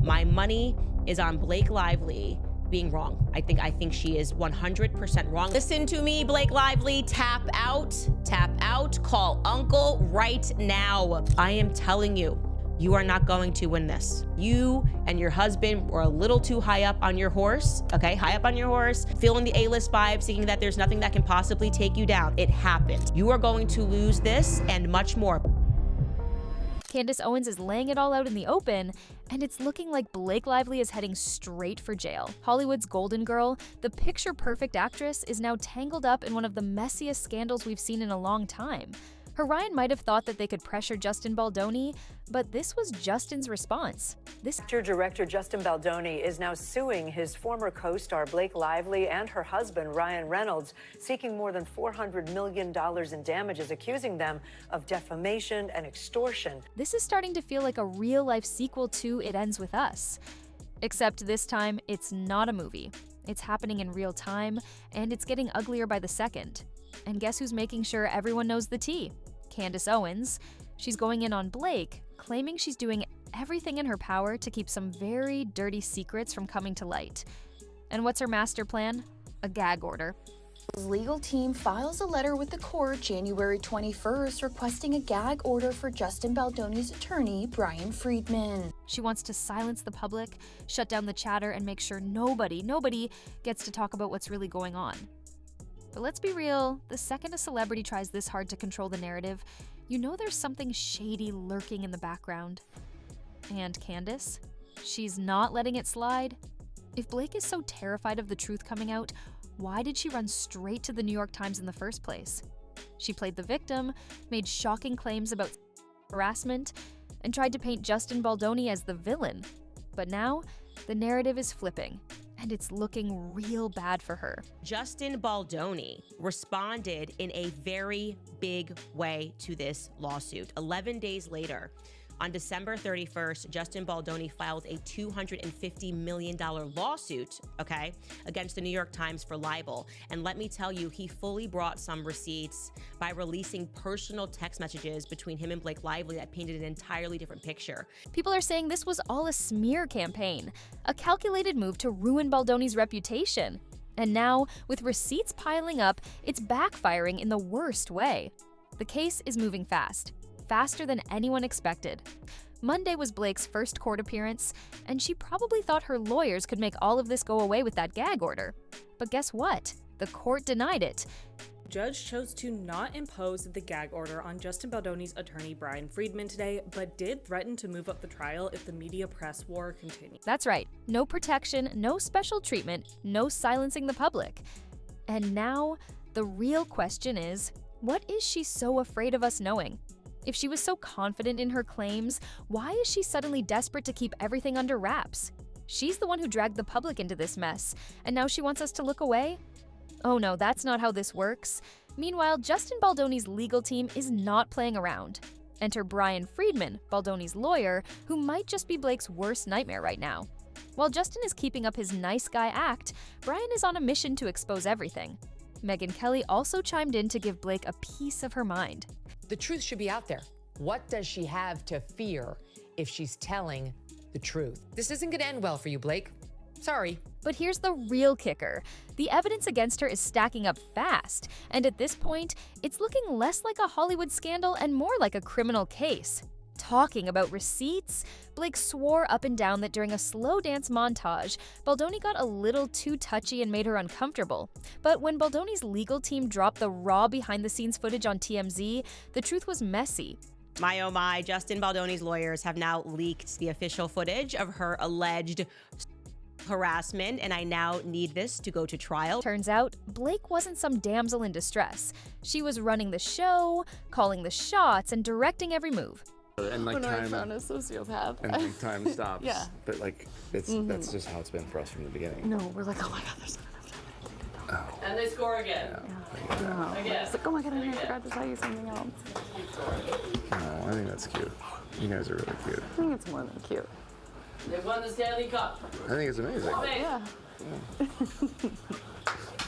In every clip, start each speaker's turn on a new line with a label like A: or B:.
A: My money is on Blake Lively being wrong. I think she is 100% wrong. Listen to me, Blake Lively, tap out, call uncle right now. I am telling you, you are not going to win this. You and your husband were a little too high up on your horse, okay? High up on your horse, feeling the A-list vibes, thinking that there's nothing that can possibly take you down. It happened. You are going to lose this and much more.
B: Candace Owens is laying it all out in the open, and it's looking like Blake Lively is heading straight for jail. Hollywood's golden girl, the picture-perfect actress, is now tangled up in one of the messiest scandals we've seen in a long time. Her Ryan might have thought that they could pressure Justin Baldoni, but this was Justin's response.
C: Director Justin Baldoni is now suing his former co-star Blake Lively and her husband Ryan Reynolds, seeking more than $400 million in damages, accusing them of defamation and extortion.
B: This is starting to feel like a real-life sequel to It Ends With Us. Except this time, it's not a movie. It's happening in real time, and it's getting uglier by the second. And guess who's making sure everyone knows the tea? Candace Owens. She's going in on Blake, claiming she's doing everything in her power to keep some very dirty secrets from coming to light. And what's her master plan? A gag order.
D: His legal team files a letter with the court January 21st requesting a gag order for Justin Baldoni's attorney, Brian Friedman.
B: She wants to silence the public, shut down the chatter, and make sure nobody gets to talk about what's really going on. But let's be real, the second a celebrity tries this hard to control the narrative, you know there's something shady lurking in the background. And Candace? She's not letting it slide. If Blake is so terrified of the truth coming out, why did she run straight to the New York Times in the first place? She played the victim, made shocking claims about harassment, and tried to paint Justin Baldoni as the villain. But now, the narrative is flipping, and it's looking real bad for her.
A: Justin Baldoni responded in a very big way to this lawsuit. 11 days later, on December 31st, Justin Baldoni filed a $250 million lawsuit, against the New York Times for libel. And let me tell you, he fully brought some receipts by releasing personal text messages between him and Blake Lively that painted an entirely different picture.
B: People are saying this was all a smear campaign, a calculated move to ruin Baldoni's reputation. And now, with receipts piling up, it's backfiring in the worst way. The case is moving fast. Faster than anyone expected. Monday was Blake's first court appearance, and she probably thought her lawyers could make all of this go away with that gag order. But guess what? The court denied it.
E: The judge chose to not impose the gag order on Justin Baldoni's attorney Brian Friedman today, but did threaten to move up the trial if the media press war continued.
B: That's right. No protection, no special treatment, no silencing the public. And now, the real question is, what is she so afraid of us knowing? If she was so confident in her claims, why is she suddenly desperate to keep everything under wraps? She's the one who dragged the public into this mess, and now she wants us to look away? Oh no, that's not how this works. Meanwhile, Justin Baldoni's legal team is not playing around. Enter Brian Friedman, Baldoni's lawyer, who might just be Blake's worst nightmare right now. While Justin is keeping up his nice guy act, Brian is on a mission to expose everything. Megyn Kelly also chimed in to give Blake a piece of her mind.
F: The truth should be out there. What does she have to fear if she's telling the truth? This isn't going to end well for you, Blake. Sorry.
B: But here's the real kicker. The evidence against her is stacking up fast, and at this point, it's looking less like a Hollywood scandal and more like a criminal case. Talking about receipts, Blake swore up and down that during a slow dance montage, Baldoni got a little too touchy and made her uncomfortable. But when Baldoni's legal team dropped the raw behind-the-scenes footage on TMZ, the truth was messy.
A: My oh my, Justin Baldoni's lawyers have now leaked the official footage of her alleged harassment, and I now need this to go to trial.
B: Turns out, Blake wasn't some damsel in distress. She was running the show, calling the shots, and directing every move.
G: And like
H: when
G: time,
H: I found a sociopath.
G: and like time stops.
H: Yeah.
G: But like that's just how it's been for us from the beginning.
H: No, we're like, oh my god, there's not enough time.
G: Oh.
A: And they score again.
H: No. It's like, oh my god, I forgot to tell you something else.
G: No, I think that's cute. You guys are really cute.
H: I think it's more than cute.
A: They won the Stanley Cup.
G: I think it's amazing.
H: Yeah.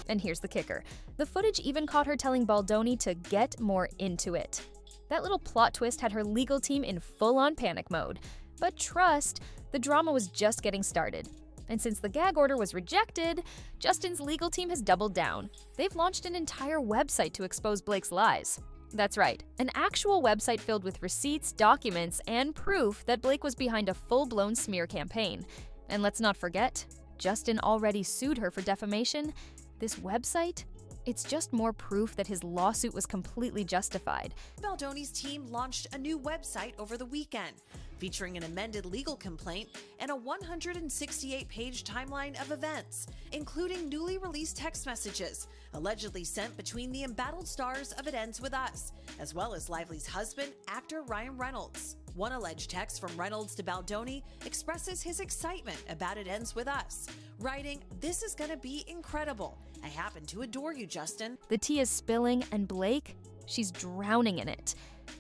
B: And here's the kicker. The footage even caught her telling Baldoni to get more into it. That little plot twist had her legal team in full-on panic mode. But trust, The drama was just getting started. And since the gag order was rejected, Justin's legal team has doubled down. They've launched an entire website to expose Blake's lies. That's right, an actual website filled with receipts, documents, and proof that Blake was behind a full-blown smear campaign. And let's not forget, Justin already sued her for defamation. This website? It's just more proof that his lawsuit was completely justified.
I: Baldoni's team launched a new website over the weekend, featuring an amended legal complaint and a 168-page timeline of events, including newly released text messages allegedly sent between the embattled stars of It Ends With Us, as well as Lively's husband, actor Ryan Reynolds. One alleged text from Reynolds to Baldoni expresses his excitement about It Ends With Us, writing, "This is gonna be incredible. I happen to adore you, Justin."
B: The tea is spilling, and Blake, she's drowning in it.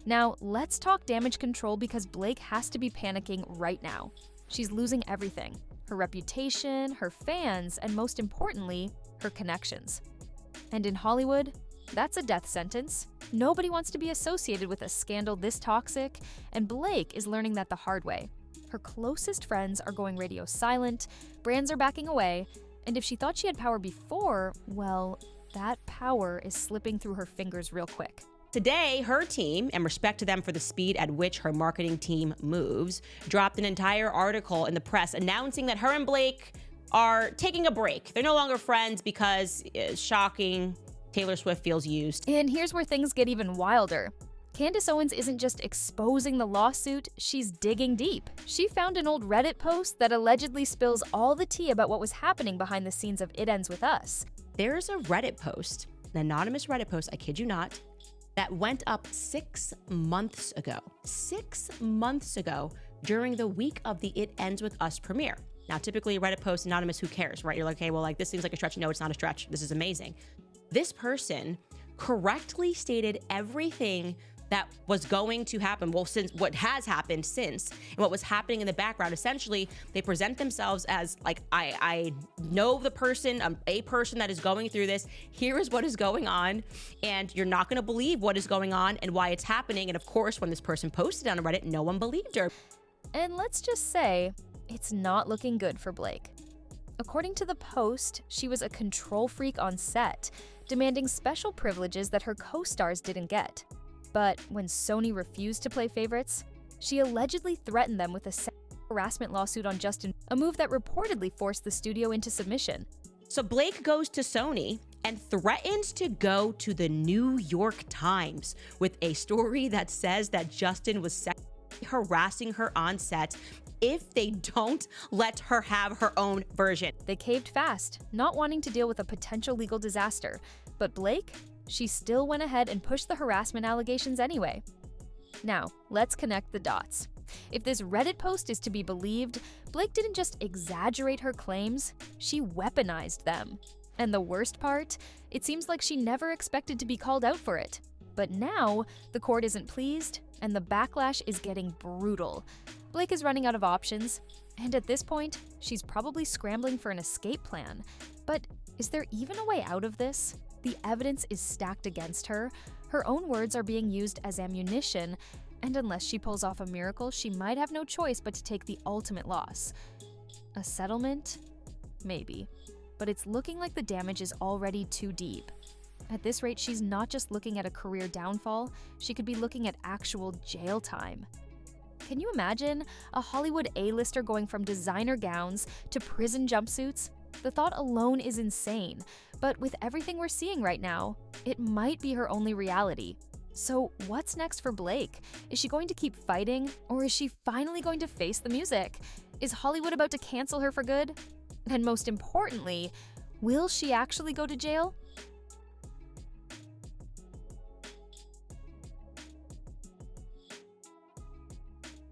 B: Now, let's talk damage control because Blake has to be panicking right now. She's losing everything: her reputation, her fans, and most importantly, her connections. And in Hollywood, that's a death sentence. Nobody wants to be associated with a scandal this toxic, and Blake is learning that the hard way. Her closest friends are going radio silent, brands are backing away, and if she thought she had power before, well, that power is slipping through her fingers real quick.
A: Today, her team, and respect to them for the speed at which her marketing team moves, dropped an entire article in the press announcing that her and Blake are taking a break. They're no longer friends because, shocking, Taylor Swift feels used.
B: And here's where things get even wilder. Candace Owens isn't just exposing the lawsuit, she's digging deep. She found an old Reddit post that allegedly spills all the tea about what was happening behind the scenes of It Ends With Us.
A: There's a Reddit post, an anonymous Reddit post, I kid you not, that went up 6 months ago. 6 months ago, during the week of the It Ends With Us premiere. Now, typically a Reddit post, anonymous, who cares, right? You're like, okay, well, like, this seems like a stretch. No, it's not a stretch. This is amazing. This person correctly stated everything that was going to happen. Well, since what has happened since, and what was happening in the background. Essentially, they present themselves as like, I know the person, a person that is going through this. Here is what is going on, and you're not going to believe what is going on and why it's happening. And of course, when this person posted on Reddit, no one believed her.
B: And let's just say, it's not looking good for Blake. According to the post, she was a control freak on set, demanding special privileges that her co-stars didn't get. But when Sony refused to play favorites, she allegedly threatened them with a harassment lawsuit on Justin, a move that reportedly forced the studio into submission.
A: So Blake goes to Sony and threatens to go to the New York Times with a story that says that Justin was sexually harassing her on set if they don't let her have her own version.
B: They caved fast, not wanting to deal with a potential legal disaster. But Blake? She still went ahead and pushed the harassment allegations anyway. Now, let's connect the dots. If this Reddit post is to be believed, Blake didn't just exaggerate her claims, she weaponized them. And the worst part? It seems like she never expected to be called out for it. But now, the court isn't pleased, and the backlash is getting brutal. Blake is running out of options, and at this point, she's probably scrambling for an escape plan. But is there even a way out of this? The evidence is stacked against her. Her own words are being used as ammunition, and unless she pulls off a miracle, she might have no choice but to take the ultimate loss. A settlement? Maybe. But it's looking like the damage is already too deep. At this rate, she's not just looking at a career downfall, she could be looking at actual jail time. Can you imagine a Hollywood A-lister going from designer gowns to prison jumpsuits? The thought alone is insane, but with everything we're seeing right now, it might be her only reality. So what's next for Blake? Is she going to keep fighting, or is she finally going to face the music? Is Hollywood about to cancel her for good? And most importantly, will she actually go to jail?